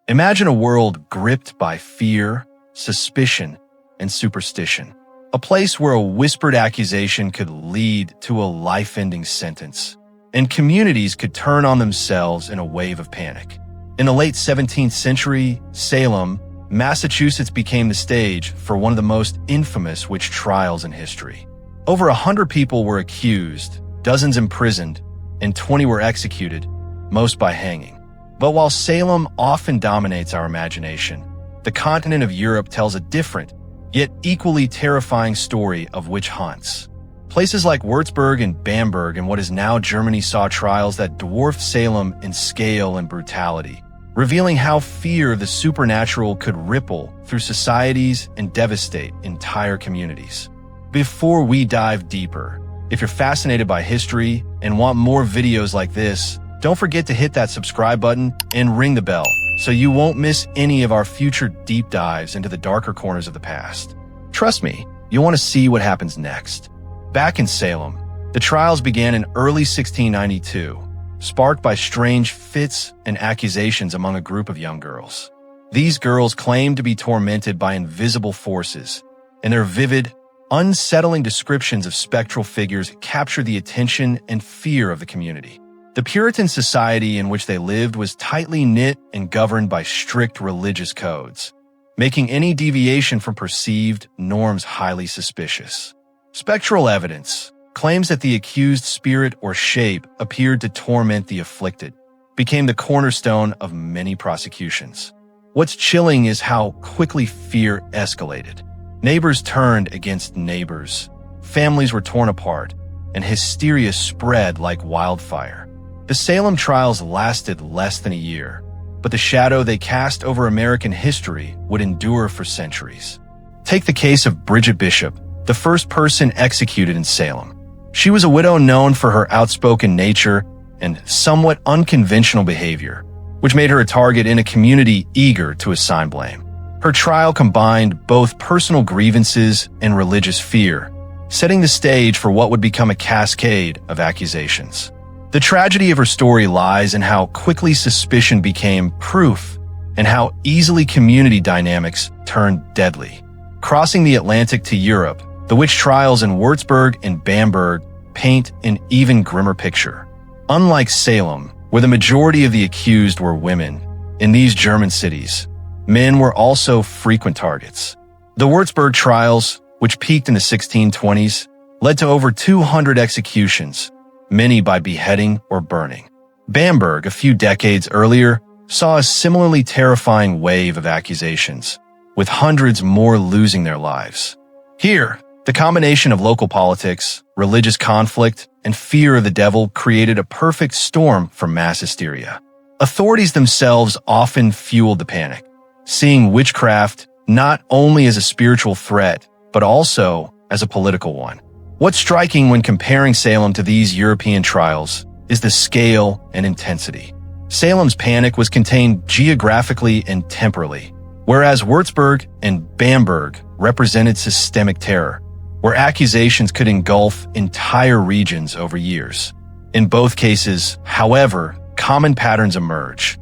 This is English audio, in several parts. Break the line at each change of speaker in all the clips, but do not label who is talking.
Imagine a world gripped by fear, suspicion, and superstition. A place where a whispered accusation could lead to a life-ending sentence, and communities could turn on themselves in a wave of panic. In the late 17th century, Salem, Massachusetts became the stage for one of the most infamous witch trials in history. Over 100 people were accused, dozens imprisoned, and 20 were executed, most by hanging. But while Salem often dominates our imagination, the continent of Europe tells a different, yet equally terrifying story of witch hunts. Places like Würzburg and Bamberg in what is now Germany saw trials that dwarfed Salem in scale and brutality, revealing how fear of the supernatural could ripple through societies and devastate entire communities. Before we dive deeper, if you're fascinated by history and want more videos like this, don't forget to hit that subscribe button and ring the bell so you won't miss any of our future deep dives into the darker corners of the past. Trust me, you'll want to see what happens next. Back in Salem, the trials began in early 1692, sparked by strange fits and accusations among a group of young girls. These girls claimed to be tormented by invisible forces, and their vivid, unsettling descriptions of spectral figures captured the attention and fear of the community. The Puritan society in which they lived was tightly knit and governed by strict religious codes, making any deviation from perceived norms highly suspicious. Spectral evidence, claims that the accused spirit or shape appeared to torment the afflicted, became the cornerstone of many prosecutions. What's chilling is how quickly fear escalated. Neighbors turned against neighbors, families were torn apart, and hysteria spread like wildfire. The Salem trials lasted less than a year, but the shadow they cast over American history would endure for centuries. Take the case of Bridget Bishop, the first person executed in Salem. She was a widow known for her outspoken nature and somewhat unconventional behavior, which made her a target in a community eager to assign blame. Her trial combined both personal grievances and religious fear, setting the stage for what would become a cascade of accusations. The tragedy of her story lies in how quickly suspicion became proof and how easily community dynamics turned deadly. Crossing the Atlantic to Europe, the witch trials in Würzburg and Bamberg paint an even grimmer picture. Unlike Salem, where the majority of the accused were women, in these German cities, men were also frequent targets. The Würzburg trials, which peaked in the 1620s, led to over 200 executions, many by beheading or burning. Bamberg, a few decades earlier, saw a similarly terrifying wave of accusations, with hundreds more losing their lives. Here, the combination of local politics, religious conflict, and fear of the devil created a perfect storm for mass hysteria. Authorities themselves often fueled the panic, seeing witchcraft not only as a spiritual threat, but also as a political one. What's striking when comparing Salem to these European trials is the scale and intensity. Salem's panic was contained geographically and temporally, whereas Würzburg and Bamberg represented systemic terror, where accusations could engulf entire regions over years. In both cases, however, common patterns emerge.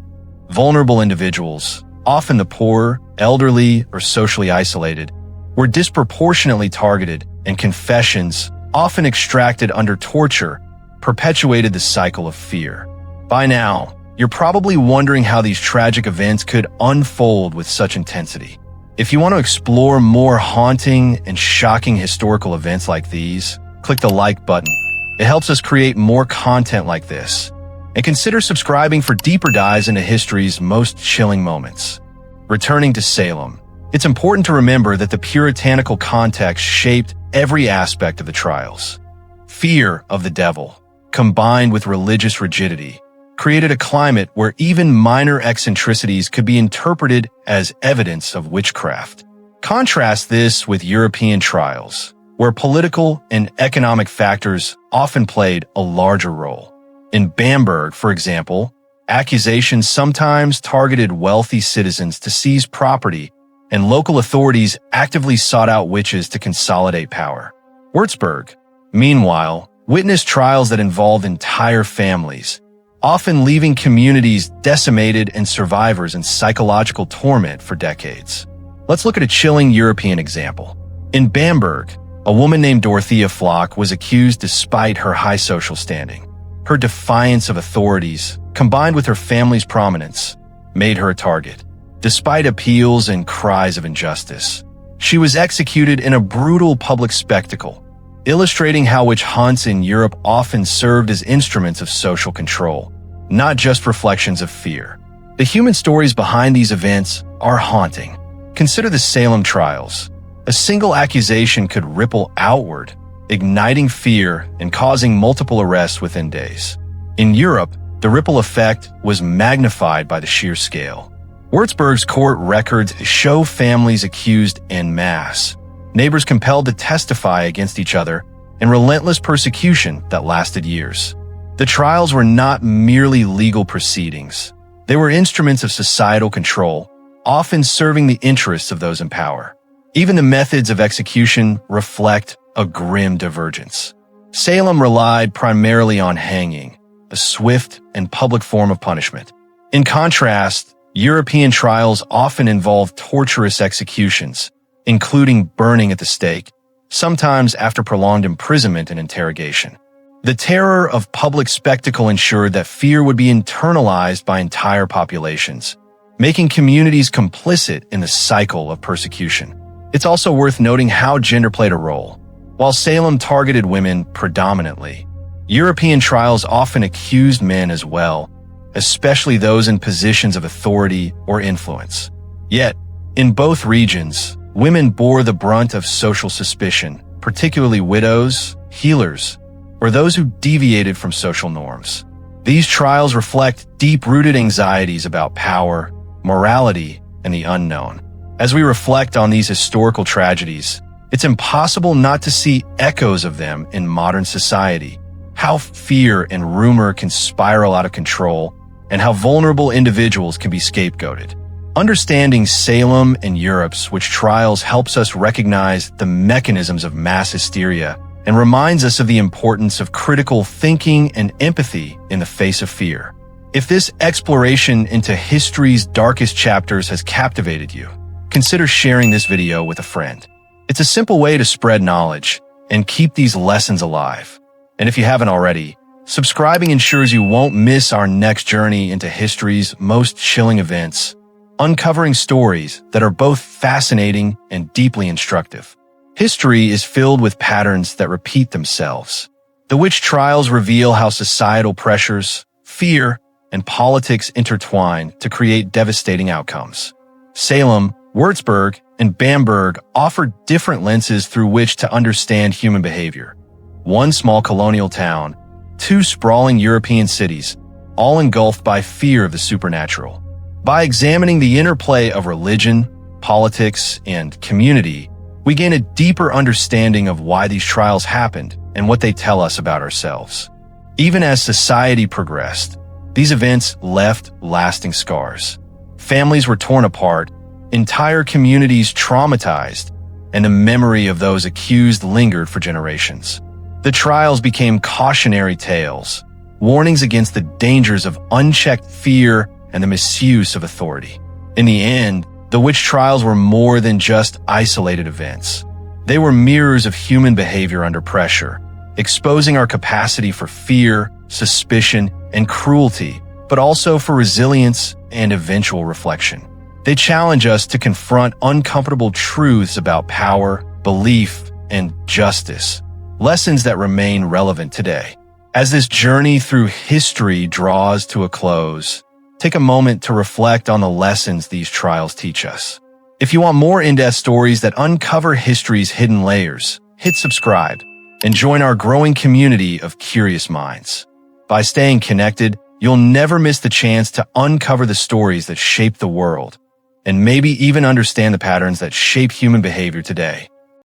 Vulnerable individuals, often the poor, elderly, or socially isolated, were disproportionately targeted, and confessions, often extracted under torture, perpetuated the cycle of fear. By now, you're probably wondering how these tragic events could unfold with such intensity. If you want to explore more haunting and shocking historical events like these, click the like button. It helps us create more content like this. And consider subscribing for deeper dives into history's most chilling moments. Returning to Salem, it's important to remember that the puritanical context shaped every aspect of the trials. Fear of the devil, combined with religious rigidity, created a climate where even minor eccentricities could be interpreted as evidence of witchcraft. Contrast this with European trials, where political and economic factors often played a larger role. In Bamberg, for example, accusations sometimes targeted wealthy citizens to seize property, and local authorities actively sought out witches to consolidate power. Würzburg, meanwhile, witnessed trials that involved entire families, often leaving communities decimated and survivors in psychological torment for decades. Let's look at a chilling European example. In Bamberg, a woman named Dorothea Flock was accused despite her high social standing. Her defiance of authorities, combined with her family's prominence, made her a target. Despite appeals and cries of injustice, she was executed in a brutal public spectacle, illustrating how witch hunts in Europe often served as instruments of social control, not just reflections of fear. The human stories behind these events are haunting. Consider the Salem trials. A single accusation could ripple outward, igniting fear and causing multiple arrests within days. In Europe, the ripple effect was magnified by the sheer scale. Würzburg's court records show families accused en masse, neighbors compelled to testify against each other, and relentless persecution that lasted years. The trials were not merely legal proceedings. They were instruments of societal control, often serving the interests of those in power. Even the methods of execution reflect a grim divergence. Salem relied primarily on hanging, a swift and public form of punishment. In contrast, European trials often involve torturous executions, including burning at the stake, sometimes after prolonged imprisonment and interrogation. The terror of public spectacle ensured that fear would be internalized by entire populations, making communities complicit in the cycle of persecution. It's also worth noting how gender played a role. While Salem targeted women predominantly, European trials often accused men as well, especially those in positions of authority or influence. Yet, in both regions, women bore the brunt of social suspicion, particularly widows, healers, or those who deviated from social norms. These trials reflect deep-rooted anxieties about power, morality, and the unknown. As we reflect on these historical tragedies, it's impossible not to see echoes of them in modern society. How fear and rumor can spiral out of control, and how vulnerable individuals can be scapegoated. Understanding Salem and Europe's witch trials helps us recognize the mechanisms of mass hysteria and reminds us of the importance of critical thinking and empathy in the face of fear. If this exploration into history's darkest chapters has captivated you, consider sharing this video with a friend. It's a simple way to spread knowledge and keep these lessons alive. And if you haven't already, subscribing ensures you won't miss our next journey into history's most chilling events, uncovering stories that are both fascinating and deeply instructive. History is filled with patterns that repeat themselves. The witch trials reveal how societal pressures, fear, and politics intertwine to create devastating outcomes. Salem, Würzburg, and Bamberg offer different lenses through which to understand human behavior. One small colonial town, two sprawling European cities, all engulfed by fear of the supernatural. By examining the interplay of religion, politics, and community, we gain a deeper understanding of why these trials happened and what they tell us about ourselves. Even as society progressed, these events left lasting scars. Families were torn apart, entire communities traumatized, and the memory of those accused lingered for generations. The trials became cautionary tales, warnings against the dangers of unchecked fear and the misuse of authority. In the end, the witch trials were more than just isolated events. They were mirrors of human behavior under pressure, exposing our capacity for fear, suspicion, and cruelty, but also for resilience and eventual reflection. They challenge us to confront uncomfortable truths about power, belief, and justice, lessons that remain relevant today. As this journey through history draws to a close, take a moment to reflect on the lessons these trials teach us. If you want more in-depth stories that uncover history's hidden layers, hit subscribe and join our growing community of curious minds. By staying connected, you'll never miss the chance to uncover the stories that shape the world and maybe even understand the patterns that shape human behavior today.